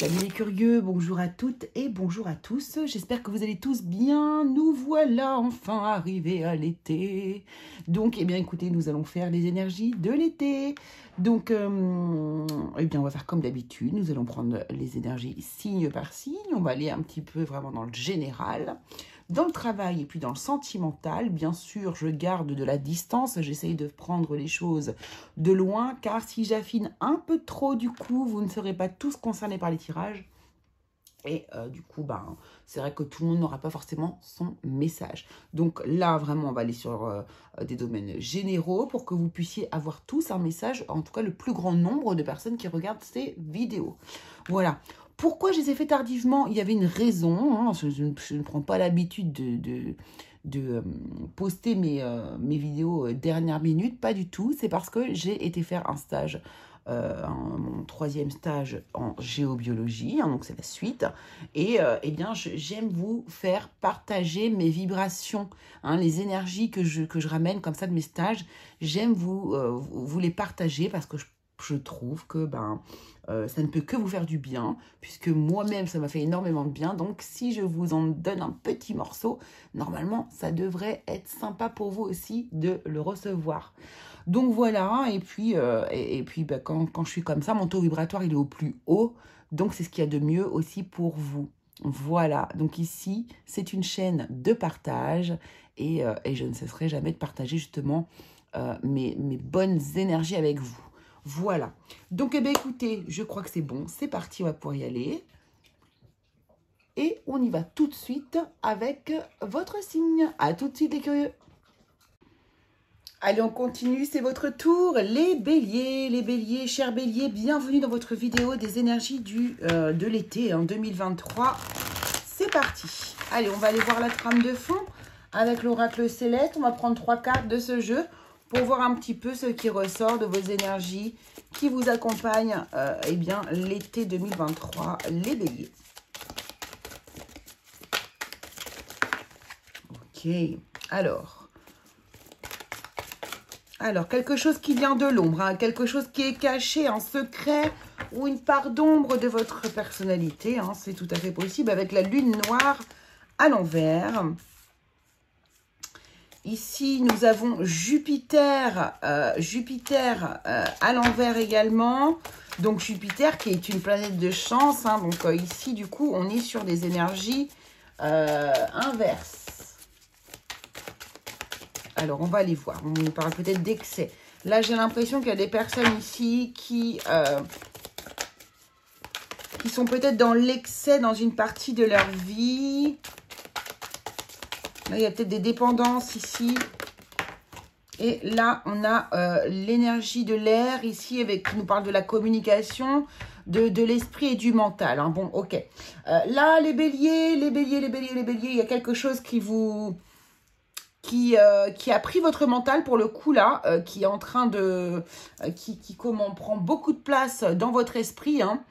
Salut les curieux, bonjour à toutes et bonjour à tous. J'espère que vous allez tous bien. Nous voilà enfin arrivés à l'été. Donc, eh bien, écoutez, nous allons faire les énergies de l'été. Donc, eh bien, on va faire comme d'habitude. Nous allons prendre les énergies signe par signe. On va aller un petit peu vraiment dans le général, dans le travail et puis dans le sentimental. Bien sûr, je garde de la distance. J'essaye de prendre les choses de loin, car si j'affine un peu trop, du coup, vous ne serez pas tous concernés par les tirages. Et du coup, ben, c'est vrai que tout le monde n'aura pas forcément son message. Donc là, vraiment, on va aller sur des domaines généraux pour que vous puissiez avoir tous un message, en tout cas le plus grand nombre de personnes qui regardent ces vidéos. Voilà. Pourquoi je les ai fait tardivement? Il y avait une raison. Hein, je ne prends pas l'habitude de poster mes vidéos dernière minute. Pas du tout. C'est parce que j'ai été faire un stage. Mon 3e stage en géobiologie, hein, donc c'est la suite, et eh bien j'aime vous faire partager mes vibrations, hein, les énergies que je ramène comme ça de mes stages. J'aime vous les partager parce que je trouve que ça ne peut que vous faire du bien, puisque moi-même ça m'a fait énormément de bien. Donc si je vous en donne un petit morceau, normalement ça devrait être sympa pour vous aussi de le recevoir. Donc voilà, et puis quand je suis comme ça, mon taux vibratoire il est au plus haut, donc c'est ce qu'il y a de mieux aussi pour vous. Voilà, donc ici c'est une chaîne de partage, et je ne cesserai jamais de partager justement mes bonnes énergies avec vous. Voilà, donc eh bien écoutez, je crois que c'est bon, c'est parti, on va pouvoir y aller. Et on y va tout de suite avec votre signe. À tout de suite les curieux. Allez, on continue, c'est votre tour, les béliers, chers béliers, bienvenue dans votre vidéo des énergies de l'été en 2023. C'est parti. Allez, on va aller voir la trame de fond avec l'oracle céleste. On va prendre 3 cartes de ce jeu pour voir un petit peu ce qui ressort de vos énergies qui vous accompagnent eh bien, l'été 2023, les béliers. Ok, Alors, quelque chose qui vient de l'ombre, hein, quelque chose qui est caché, un secret ou une part d'ombre de votre personnalité. Hein, c'est tout à fait possible avec la lune noire à l'envers. Ici, nous avons Jupiter, à l'envers également. Donc, Jupiter qui est une planète de chance. Hein, donc, ici, du coup, on est sur des énergies inverses. Alors, on va aller voir. On nous parle peut-être d'excès. Là, j'ai l'impression qu'il y a des personnes ici qui sont peut-être dans l'excès dans une partie de leur vie. Là, il y a peut-être des dépendances ici. Et là, on a l'énergie de l'air ici qui nous parle de la communication, de l'esprit et du mental. Hein. Bon, ok. Là, les béliers, il y a quelque chose qui vous... Qui a pris votre mental pour le coup là, qui est en train de... comment prend beaucoup de place dans votre esprit. Hein.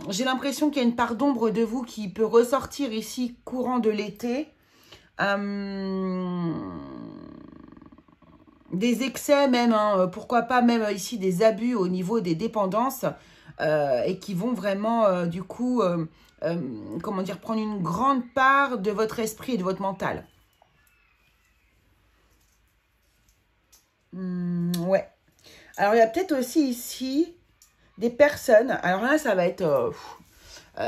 J'ai l'impression qu'il y a une part d'ombre de vous qui peut ressortir ici courant de l'été. Des excès même, hein, pourquoi pas même ici des abus au niveau des dépendances et qui vont vraiment du coup, comment dire, prendre une grande part de votre esprit et de votre mental. Ouais. Alors, il y a peut-être aussi ici des personnes. Alors là, ça va être...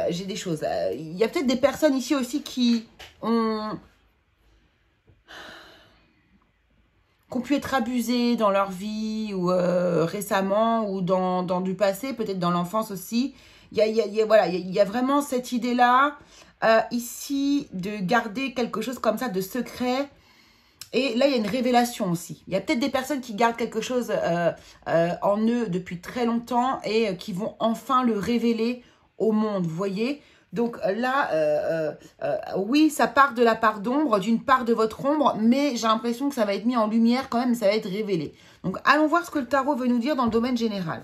j'ai des choses. Il y a peut-être des personnes ici aussi qui ont pu être abusées dans leur vie ou récemment ou dans du passé, peut-être dans l'enfance aussi. Voilà, il y a vraiment cette idée-là ici de garder quelque chose comme ça de secret. Et là, il y a une révélation aussi. Il y a peut-être des personnes qui gardent quelque chose en eux depuis très longtemps et qui vont enfin le révéler au monde, vous voyez. Donc là, oui, ça part de la part d'ombre, d'une part de votre ombre, mais j'ai l'impression que ça va être mis en lumière quand même, ça va être révélé. Donc, allons voir ce que le tarot veut nous dire dans le domaine général.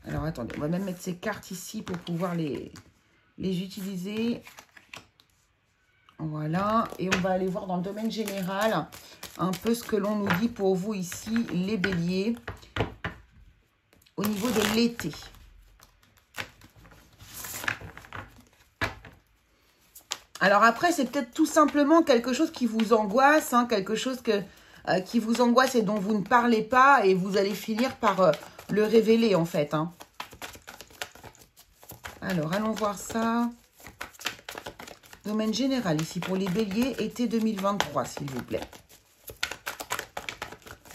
Alors, attendez, on va même mettre ces cartes ici pour pouvoir les utiliser Voilà. Et on va aller voir dans le domaine général un peu ce que l'on nous dit pour vous ici, les béliers, au niveau de l'été. Alors après, c'est peut-être tout simplement quelque chose qui vous angoisse, hein, quelque chose qui vous angoisse et dont vous ne parlez pas, et vous allez finir par le révéler en fait. Hein. Alors, allons voir ça. Domaine général ici pour les béliers, été 2023, s'il vous plaît.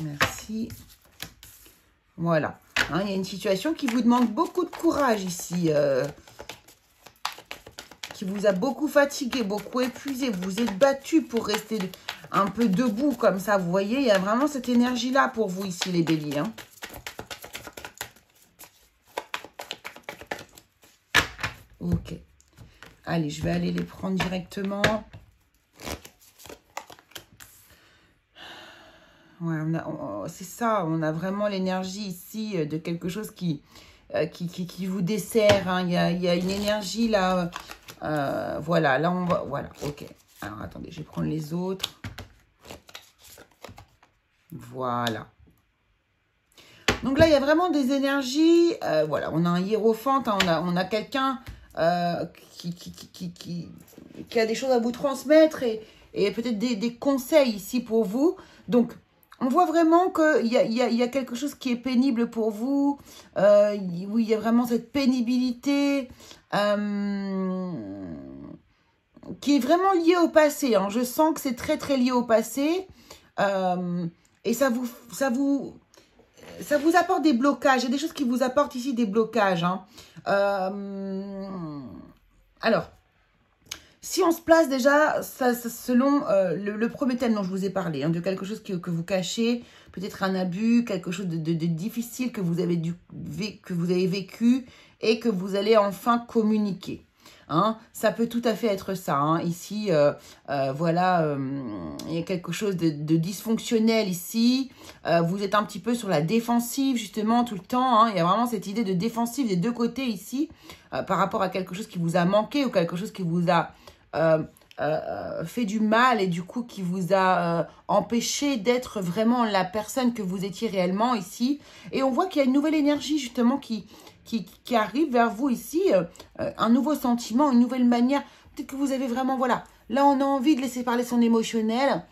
Merci. Voilà. Hein, il y a une situation qui vous demande beaucoup de courage ici. Qui vous a beaucoup fatigué, beaucoup épuisé. Vous vous êtes battu pour rester un peu debout comme ça. Vous voyez, il y a vraiment cette énergie-là pour vous ici, les béliers. Hein. Ok. Allez, je vais aller les prendre directement. Ouais, c'est ça, on a vraiment l'énergie ici de quelque chose qui vous dessert. Hein. Il y a une énergie là. Voilà, là on va... Voilà, ok. Alors attendez, je vais prendre les autres. Voilà. Donc là, il y a vraiment des énergies. Voilà, on a un hiérophante, hein, on a quelqu'un qui a des choses à vous transmettre et peut-être des conseils ici pour vous. Donc, on voit vraiment qu'il y a quelque chose qui est pénible pour vous. Oui, il y a vraiment cette pénibilité qui est vraiment liée au passé. Hein. Je sens que c'est très, très lié au passé. Et ça vous apporte des blocages. Il y a des choses qui vous apportent ici des blocages. Hein. Alors, si on se place déjà, selon le premier thème dont je vous ai parlé, hein, de quelque chose que vous cachez, peut-être un abus, quelque chose de difficile que vous avez vécu et que vous allez enfin communiquer. Hein, ça peut tout à fait être ça. Hein. Ici, voilà, il y a quelque chose de dysfonctionnel ici. Vous êtes un petit peu sur la défensive, justement, tout le temps. Hein. Il y a vraiment cette idée de défensive des deux côtés ici, par rapport à quelque chose qui vous a manqué ou quelque chose qui vous a fait du mal et du coup qui vous a empêché d'être vraiment la personne que vous étiez réellement ici. Et on voit qu'il y a une nouvelle énergie, justement, qui arrive vers vous ici, un nouveau sentiment, une nouvelle manière. Peut-être que vous avez vraiment, voilà, là on a envie de laisser parler son émotionnel,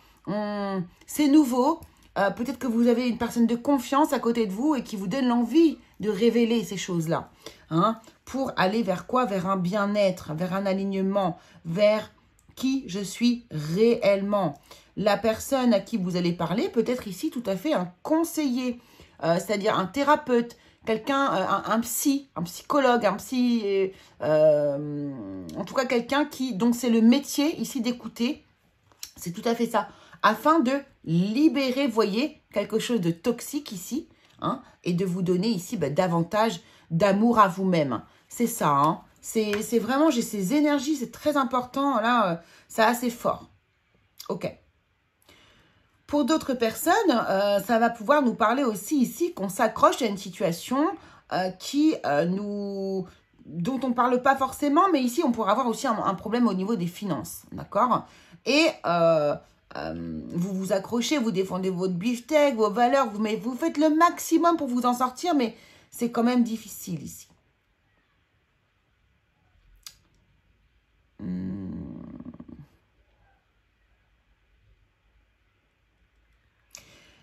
c'est nouveau, peut-être que vous avez une personne de confiance à côté de vous et qui vous donne l'envie de révéler ces choses-là, hein, pour aller vers quoi? Vers un bien-être, vers un alignement, vers qui je suis réellement. La personne à qui vous allez parler peut être ici tout à fait un conseiller, c'est-à-dire un thérapeute, quelqu'un, un psychologue, un psy, en tout cas quelqu'un donc c'est le métier ici d'écouter, c'est tout à fait ça, afin de libérer, voyez, quelque chose de toxique ici, hein, et de vous donner ici davantage d'amour à vous-même. C'est ça, hein, c'est vraiment, j'ai ces énergies, c'est très important, là, c'est assez fort. Ok. Pour d'autres personnes, ça va pouvoir nous parler aussi ici qu'on s'accroche à une situation dont on ne parle pas forcément, mais ici, on pourra avoir aussi un problème au niveau des finances, d'accord? Et vous vous accrochez, vous défendez votre beefsteak, vos valeurs, vous faites le maximum pour vous en sortir, mais c'est quand même difficile ici.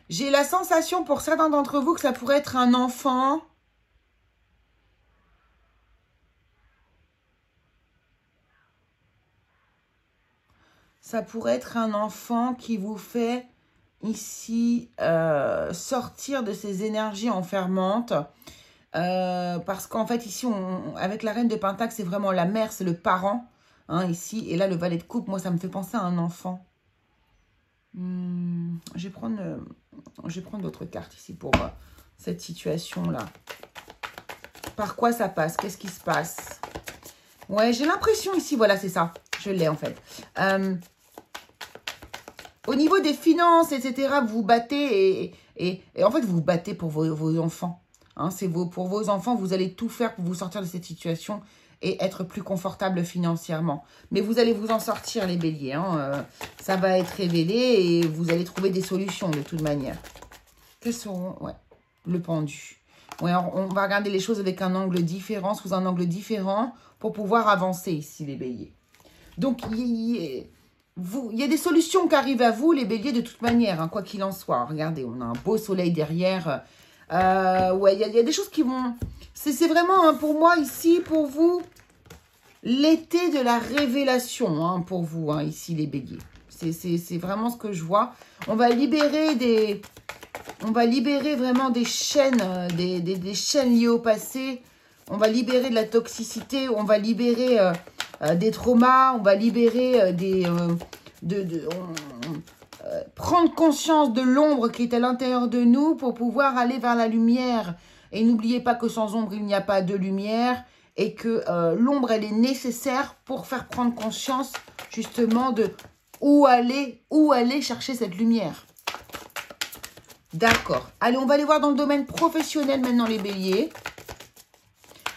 J'ai la sensation pour certains d'entre vous que ça pourrait être un enfant. Ça pourrait être un enfant qui vous fait ici sortir de ces énergies enfermantes. Parce qu'en fait, ici, avec la reine de Pentacle, c'est vraiment la mère, c'est le parent. Hein, ici, et là, le valet de coupe, moi, ça me fait penser à un enfant. Je vais prendre d'autres cartes ici pour cette situation-là. Par quoi ça passe? Qu'est-ce qui se passe? Ouais, j'ai l'impression ici, voilà, c'est ça. Je l'ai, en fait. Au niveau des finances, etc., vous vous battez et en fait, vous vous battez pour vos enfants. Hein, pour vos enfants, vous allez tout faire pour vous sortir de cette situation et être plus confortable financièrement. Mais vous allez vous en sortir, les béliers. Hein. Ça va être révélé et vous allez trouver des solutions de toute manière. Quels seront... Ouais, le pendu. Ouais, on va regarder les choses avec un angle différent, sous un angle différent, pour pouvoir avancer ici, les béliers. Donc, il y a des solutions qui arrivent à vous, les béliers, de toute manière, hein, quoi qu'il en soit. Regardez, on a un beau soleil derrière. Ouais, il y a des choses qui vont... C'est vraiment, hein, pour moi, ici, pour vous, l'été de la révélation, hein, pour vous, hein, ici, les béliers. C'est vraiment ce que je vois. On va libérer des... On va libérer vraiment des chaînes, des chaînes liées au passé. On va libérer de la toxicité. On va libérer des traumas. On va libérer prendre conscience de l'ombre qui est à l'intérieur de nous pour pouvoir aller vers la lumière. Et n'oubliez pas que sans ombre, il n'y a pas de lumière. Et que l'ombre, elle est nécessaire pour faire prendre conscience justement de où aller chercher cette lumière. D'accord. Allez, on va aller voir dans le domaine professionnel maintenant, les béliers.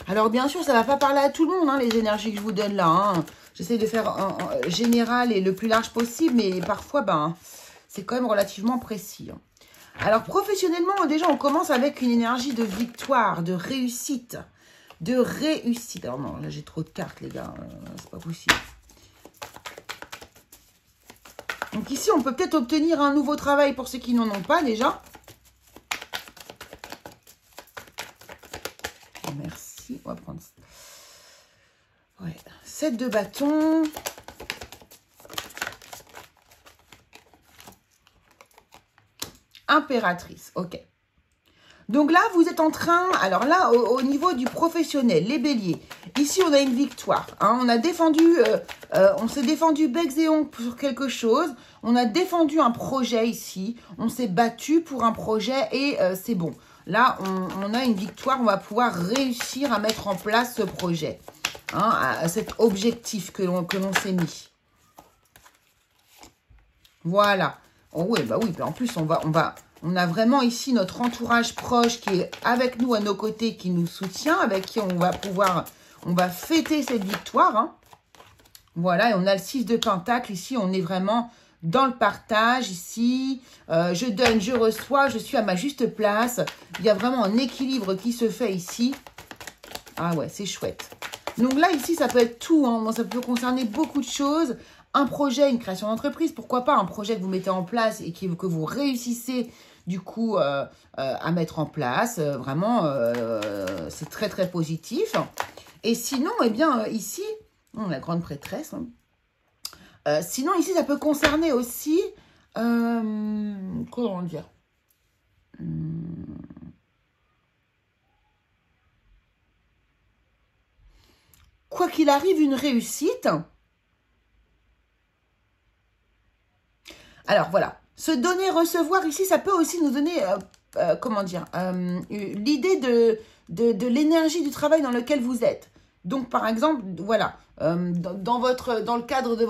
Alors, bien sûr, ça ne va pas parler à tout le monde, hein, les énergies que je vous donne là. Hein. J'essaie de faire en général et le plus large possible, mais parfois, ben, c'est quand même relativement précis. Hein. Alors, professionnellement, déjà, on commence avec une énergie de victoire, de réussite. De réussite. Alors, non, là, j'ai trop de cartes, les gars. C'est pas possible. Donc ici, on peut peut-être obtenir un nouveau travail pour ceux qui n'en ont pas déjà. Merci. On va prendre ça. Ouais. 7 de bâton. Impératrice. Ok. Donc là, vous êtes en train... Alors là, au niveau du professionnel, les béliers. Ici, on a une victoire. Hein, on a défendu... on s'est défendu becs et ongles sur quelque chose. On a défendu un projet ici. On s'est battu pour un projet et c'est bon. Là, on a une victoire. On va pouvoir réussir à mettre en place ce projet. Hein, à cet objectif que l'on s'est mis. Voilà. Oh oui, bah oui. En plus, on a vraiment ici notre entourage proche qui est avec nous, à nos côtés, qui nous soutient, avec qui on va fêter cette victoire. Hein. Voilà, et on a le 6 de Pentacle. Ici, on est vraiment dans le partage. Ici, je donne, je reçois, je suis à ma juste place. Il y a vraiment un équilibre qui se fait ici. Ah ouais, c'est chouette. Donc là, ici, ça peut être tout. Hein. Ça peut concerner beaucoup de choses. Un projet, une création d'entreprise, pourquoi pas un projet que vous mettez en place et que vous réussissez du coup à mettre en place. Vraiment, c'est très très positif. Et sinon, eh bien, ici, la grande prêtresse. Hein. Sinon, ici, ça peut concerner aussi, comment dire, quoi qu'il arrive, une réussite. Alors, voilà. Se donner, recevoir, ici, ça peut aussi nous donner, comment dire, l'idée de l'énergie du travail dans lequel vous êtes. Donc, par exemple, voilà, dans le cadre de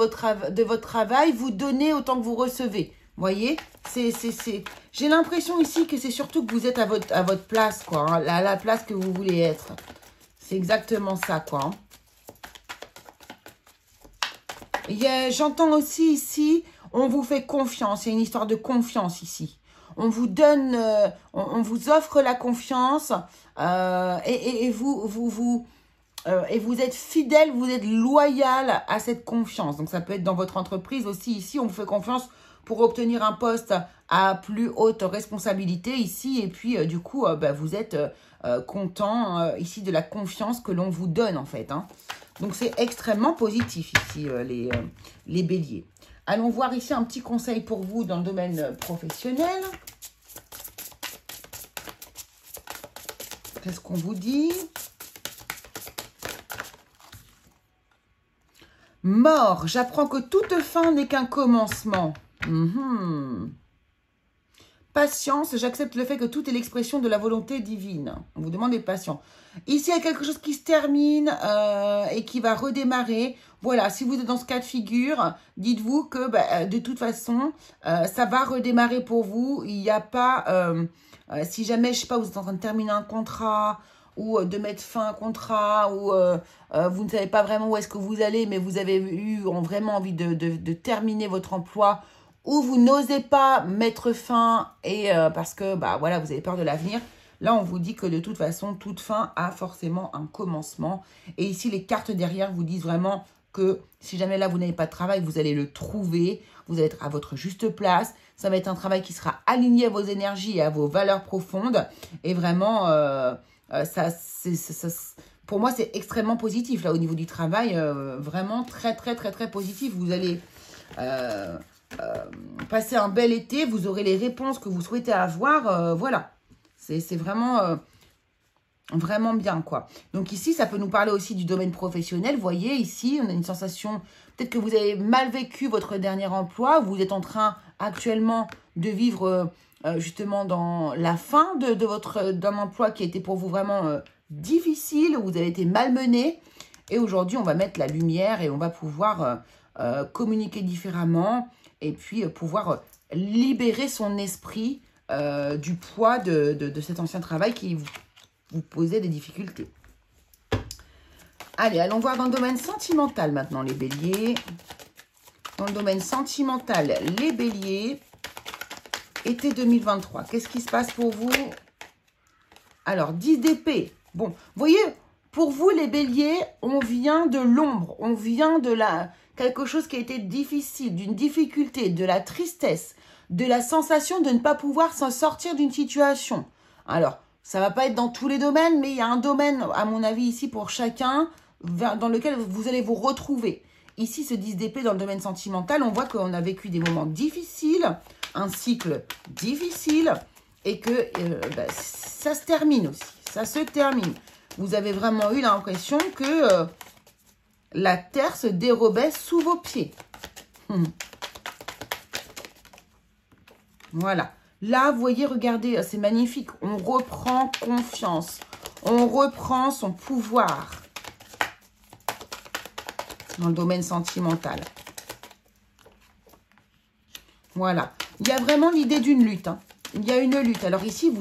votre travail, vous donnez autant que vous recevez. Vous voyez, j'ai l'impression ici que c'est surtout que vous êtes à votre place, quoi, hein, à la place que vous voulez être. C'est exactement ça, quoi. Hein. J'entends aussi ici... On vous fait confiance, il y a une histoire de confiance ici. On vous donne, on vous offre la confiance et vous êtes fidèle, vous êtes loyal à cette confiance. Donc ça peut être dans votre entreprise aussi. Ici, on vous fait confiance pour obtenir un poste à plus haute responsabilité ici. Et puis du coup, vous êtes content ici de la confiance que l'on vous donne en fait. Hein. Donc c'est extrêmement positif ici les béliers. Allons voir ici un petit conseil pour vous dans le domaine professionnel. Qu'est-ce qu'on vous dit? Mort, j'apprends que toute fin n'est qu'un commencement. Patience, j'accepte le fait que tout est l'expression de la volonté divine. On vous demande d'être patient. Ici, il y a quelque chose qui se termine et qui va redémarrer. Voilà, si vous êtes dans ce cas de figure, dites-vous que de toute façon, ça va redémarrer pour vous. Il n'y a pas, si jamais, je sais pas, vous êtes en train de terminer un contrat ou de mettre fin à un contrat, ou vous ne savez pas vraiment où est-ce que vous allez, mais vous avez eu vraiment envie de terminer votre emploi, ou vous n'osez pas mettre fin et parce que bah, voilà, vous avez peur de l'avenir. Là, on vous dit que de toute façon, toute fin a forcément un commencement. Et ici, les cartes derrière vous disent vraiment que si jamais là, vous n'avez pas de travail, vous allez le trouver. Vous allez être à votre juste place. Ça va être un travail qui sera aligné à vos énergies et à vos valeurs profondes. Et vraiment, pour moi, c'est extrêmement positif. Là, au niveau du travail, vraiment très, très, très, très positif. Vous allez passer un bel été. Vous aurez les réponses que vous souhaitez avoir. Voilà. C'est vraiment, vraiment bien, quoi. Donc ici, ça peut nous parler aussi du domaine professionnel. Vous voyez, ici, on a une sensation... Peut-être que vous avez mal vécu votre dernier emploi. Vous êtes en train actuellement de vivre justement dans la fin d'un emploi qui a été pour vous vraiment difficile. Vous avez été malmené. Et aujourd'hui, on va mettre la lumière et on va pouvoir communiquer différemment. Et puis pouvoir libérer son esprit du poids de cet ancien travail qui vous posait des difficultés. Allez, allons voir dans le domaine sentimental maintenant, les béliers. Dans le domaine sentimental, les béliers, été 2023. Qu'est-ce qui se passe pour vous? Alors, 10 d'épée. Bon, vous voyez, pour vous, les béliers, on vient de l'ombre. On vient de quelque chose qui a été difficile, d'une difficulté, de la tristesse, de la sensation de ne pas pouvoir s'en sortir d'une situation. Alors, ça ne va pas être dans tous les domaines, mais il y a un domaine, à mon avis, ici, pour chacun, dans lequel vous allez vous retrouver. Ici, ce 10 d'épée dans le domaine sentimental, on voit qu'on a vécu des moments difficiles, un cycle difficile, et que ça se termine aussi. Ça se termine. Vous avez vraiment eu l'impression que la terre se dérobait sous vos pieds. Voilà. Là, vous voyez, regardez, c'est magnifique. On reprend confiance. On reprend son pouvoir dans le domaine sentimental. Voilà. Il y a vraiment l'idée d'une lutte. Hein. Il y a une lutte. Alors ici,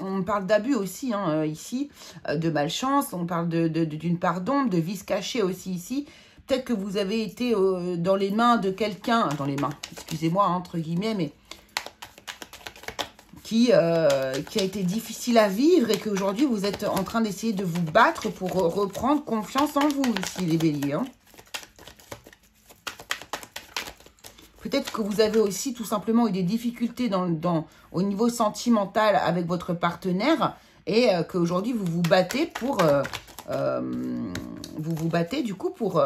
on parle d'abus aussi, hein, ici, de malchance. On parle d'une part d'ombre, de vice caché aussi ici. Peut-être que vous avez été dans les mains de quelqu'un, excusez-moi, entre guillemets, mais qui a été difficile à vivre et qu'aujourd'hui, vous êtes en train d'essayer de vous battre pour reprendre confiance en vous, ici, les béliers. Hein. Peut-être que vous avez aussi tout simplement eu des difficultés au niveau sentimental avec votre partenaire et qu'aujourd'hui, vous vous battez pour... pour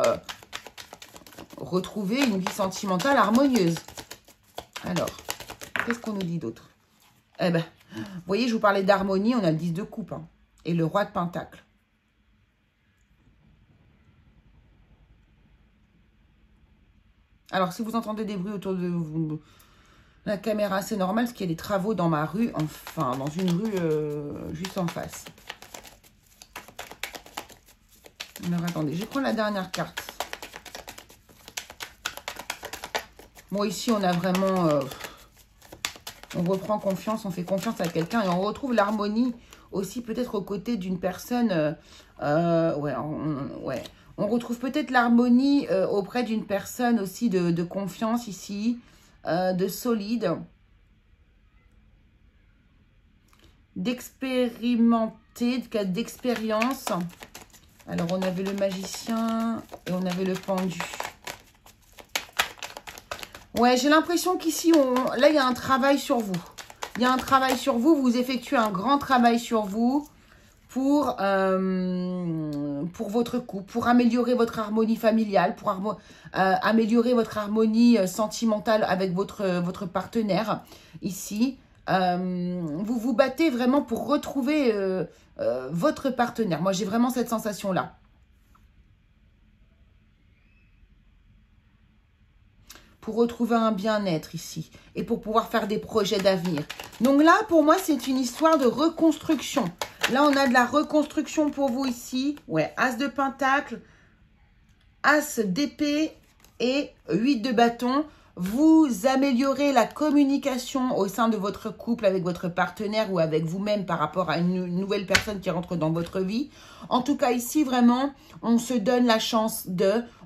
retrouver une vie sentimentale harmonieuse. Alors, qu'est-ce qu'on nous dit d'autre? Eh ben, vous voyez, je vous parlais d'harmonie, on a le 10 de coupe hein, et le roi de pentacle. Alors, si vous entendez des bruits autour de vous, la caméra, c'est normal, parce qu'il y a des travaux dans ma rue, enfin, dans une rue juste en face. Alors, attendez, je vais prendre la dernière carte. Bon, ici, on a vraiment... on reprend confiance, on fait confiance à quelqu'un et on retrouve l'harmonie aussi peut-être aux côtés d'une personne. On retrouve peut-être l'harmonie auprès d'une personne aussi de confiance ici, de solide, d'expérimenté, d'expérience. Alors, on avait le magicien et on avait le pendu. Ouais, j'ai l'impression qu'ici, là, il y a un travail sur vous. Il y a un travail sur vous. Vous effectuez un grand travail sur vous pour votre couple, pour améliorer votre harmonie familiale, pour améliorer votre harmonie sentimentale avec votre partenaire ici. Vous vous battez vraiment pour retrouver votre partenaire. Moi, j'ai vraiment cette sensation-là. Pour retrouver un bien-être ici et pour pouvoir faire des projets d'avenir. Donc là, pour moi, c'est une histoire de reconstruction. Là, on a de la reconstruction pour vous ici. Ouais, As de pentacle, As d'épée et 8 de bâton. vous améliorez la communication au sein de votre couple avec votre partenaire ou avec vous-même par rapport à une nouvelle personne qui rentre dans votre vie. En tout cas, ici, vraiment, on se donne la chance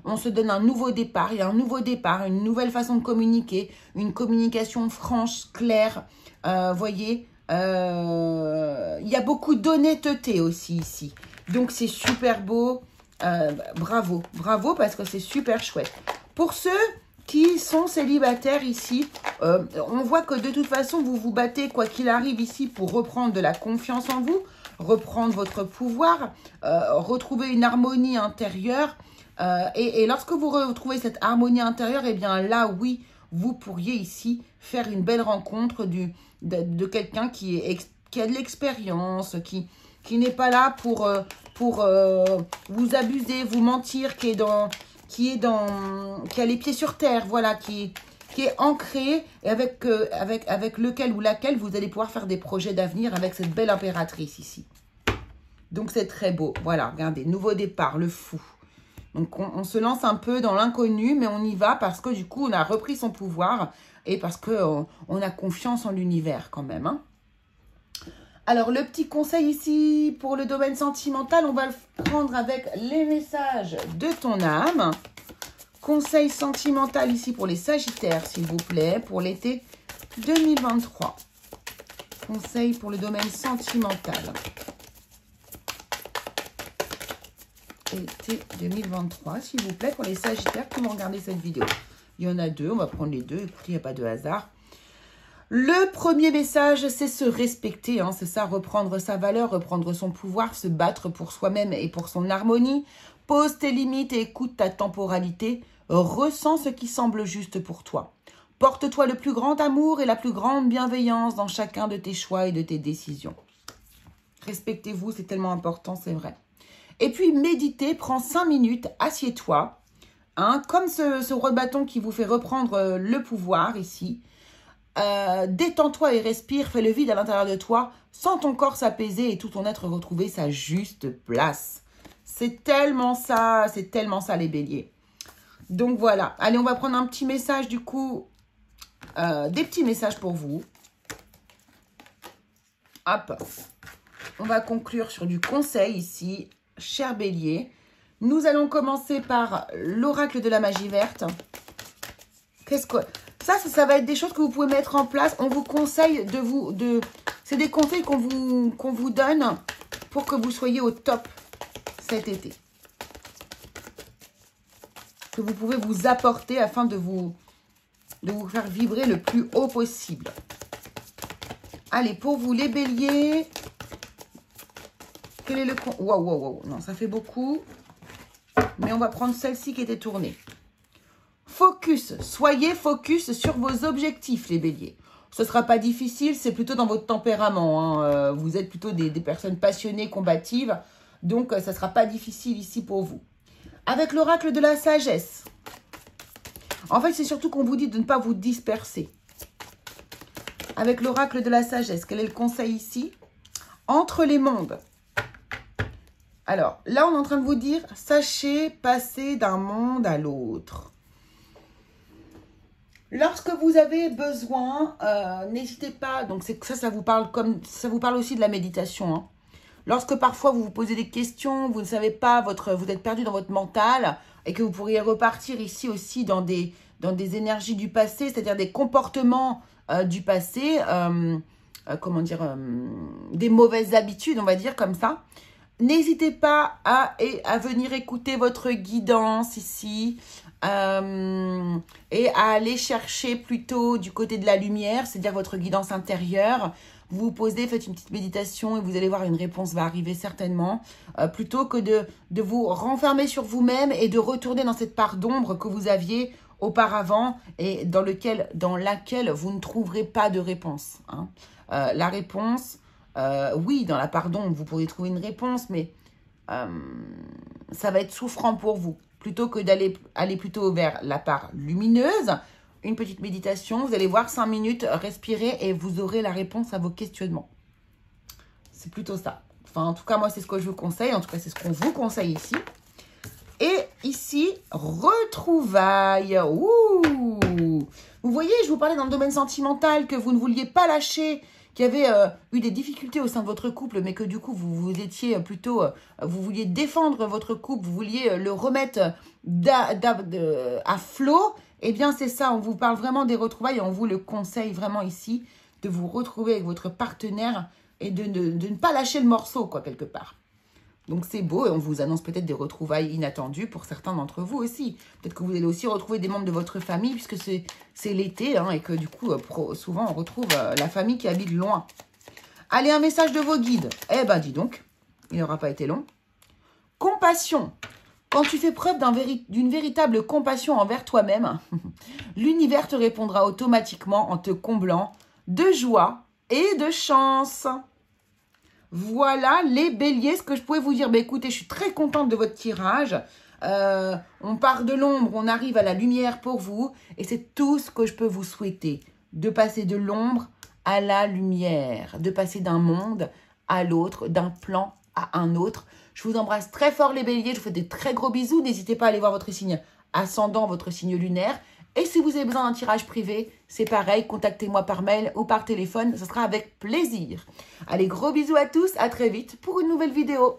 on se donne un nouveau départ. Il y a un nouveau départ, une nouvelle façon de communiquer, une communication franche, claire. Voyez, il y a beaucoup d'honnêteté aussi ici. Donc, c'est super beau. Bravo, bravo parce que c'est super chouette. Pour ceux qui sont célibataires ici, on voit que de toute façon, vous vous battez quoi qu'il arrive ici pour reprendre de la confiance en vous, reprendre votre pouvoir, retrouver une harmonie intérieure. Et lorsque vous retrouvez cette harmonie intérieure, eh bien là, oui, vous pourriez ici faire une belle rencontre de quelqu'un qui a de l'expérience, qui n'est pas là pour vous abuser, vous mentir, qui a les pieds sur terre, voilà, qui est ancré et avec lequel ou laquelle vous allez pouvoir faire des projets d'avenir avec cette belle impératrice ici. Donc, c'est très beau. Voilà, regardez, nouveau départ, le fou. Donc, on se lance un peu dans l'inconnu, mais on y va parce que du coup, on a repris son pouvoir et parce qu'on a confiance en l'univers quand même. Hein. Alors, le petit conseil ici pour le domaine sentimental, on va le prendre avec les messages de ton âme. Conseil sentimental ici pour les Sagittaires, s'il vous plaît, pour l'été 2023. Conseil pour le domaine sentimental. Été 2023, s'il vous plaît, pour les Sagittaires qui vont regarder cette vidéo. Il y en a deux, on va prendre les deux. Écoutez, il n'y a pas de hasard. Le premier message, c'est se respecter, hein, c'est ça, reprendre sa valeur, reprendre son pouvoir, se battre pour soi-même et pour son harmonie. Pose tes limites et écoute ta temporalité. Ressens ce qui semble juste pour toi. Porte-toi le plus grand amour et la plus grande bienveillance dans chacun de tes choix et de tes décisions. Respectez-vous, c'est tellement important, c'est vrai. Et puis, méditez, prends 5 minutes, assieds-toi. Hein, comme ce roi de bâton qui vous fait reprendre le pouvoir ici. Détends-toi et respire, fais le vide à l'intérieur de toi, sens ton corps s'apaiser et tout ton être retrouver sa juste place. C'est tellement ça les béliers. Donc voilà, allez, on va prendre un petit message du coup, des petits messages pour vous. Hop, on va conclure sur du conseil ici, cher bélier. Nous allons commencer par l'oracle de la magie verte. Qu'est-ce que... Ça va être des choses que vous pouvez mettre en place. On vous conseille c'est des conseils qu'on vous donne pour que vous soyez au top cet été. Que vous pouvez vous apporter afin de vous faire vibrer le plus haut possible. Allez, pour vous les béliers, quel est le... Wow, non, ça fait beaucoup. Mais on va prendre celle-ci qui était tournée. Focus, soyez focus sur vos objectifs, les béliers. Ce ne sera pas difficile, c'est plutôt dans votre tempérament. Hein. Vous êtes plutôt des personnes passionnées, combatives. Donc, ça ne sera pas difficile ici pour vous. Avec l'oracle de la sagesse. En fait, c'est surtout qu'on vous dit de ne pas vous disperser. Avec l'oracle de la sagesse, quel est le conseil ici? Entre les mondes. Alors, là, on est en train de vous dire, sachez passer d'un monde à l'autre. Lorsque vous avez besoin, n'hésitez pas, donc ça vous parle aussi de la méditation. Hein. Lorsque parfois vous vous posez des questions, vous ne savez pas, vous êtes perdu dans votre mental et que vous pourriez repartir ici aussi dans des énergies du passé, c'est-à-dire des comportements du passé, des mauvaises habitudes, on va dire comme ça. N'hésitez pas à venir écouter votre guidance ici. Et à aller chercher plutôt du côté de la lumière, c'est-à-dire votre guidance intérieure. Vous vous posez, faites une petite méditation et vous allez voir, une réponse va arriver certainement. Plutôt que de vous renfermer sur vous-même et de retourner dans cette part d'ombre que vous aviez auparavant et dans laquelle vous ne trouverez pas de réponse. Hein. La réponse, oui, dans la part d'ombre, vous pourriez trouver une réponse, mais ça va être souffrant pour vous. Plutôt que d'aller plutôt vers la part lumineuse, une petite méditation, vous allez voir 5 minutes, respirer et vous aurez la réponse à vos questionnements. C'est plutôt ça. Enfin, en tout cas, moi, c'est ce que je vous conseille. En tout cas, c'est ce qu'on vous conseille ici. Et ici, retrouvailles. Ouh! voyez, je vous parlais dans le domaine sentimental, que vous ne vouliez pas lâcher, qu'il y avait eu des difficultés au sein de votre couple, mais que du coup, vous étiez plutôt, vous vouliez défendre votre couple, vous vouliez le remettre à flot, eh bien, c'est ça, on vous parle vraiment des retrouvailles et on vous le conseille vraiment ici, de vous retrouver avec votre partenaire et de ne pas lâcher le morceau, quoi, quelque part. Donc, c'est beau et on vous annonce peut-être des retrouvailles inattendues pour certains d'entre vous aussi. Peut-être que vous allez aussi retrouver des membres de votre famille puisque c'est l'été hein, et que du coup, souvent, on retrouve la famille qui habite loin. Allez, un message de vos guides. Eh ben, dis donc, il n'aura pas été long. Compassion. Quand tu fais preuve d'une véritable compassion envers toi-même, l'univers te répondra automatiquement en te comblant de joie et de chance. Voilà les béliers, ce que je pouvais vous dire. Écoutez, je suis très contente de votre tirage. On part de l'ombre, on arrive à la lumière pour vous. Et c'est tout ce que je peux vous souhaiter. De passer de l'ombre à la lumière. De passer d'un monde à l'autre, d'un plan à un autre. Je vous embrasse très fort les béliers. Je vous fais des très gros bisous. N'hésitez pas à aller voir votre signe ascendant, votre signe lunaire. Et si vous avez besoin d'un tirage privé, c'est pareil, contactez-moi par mail ou par téléphone, ce sera avec plaisir. Allez, gros bisous à tous, à très vite pour une nouvelle vidéo.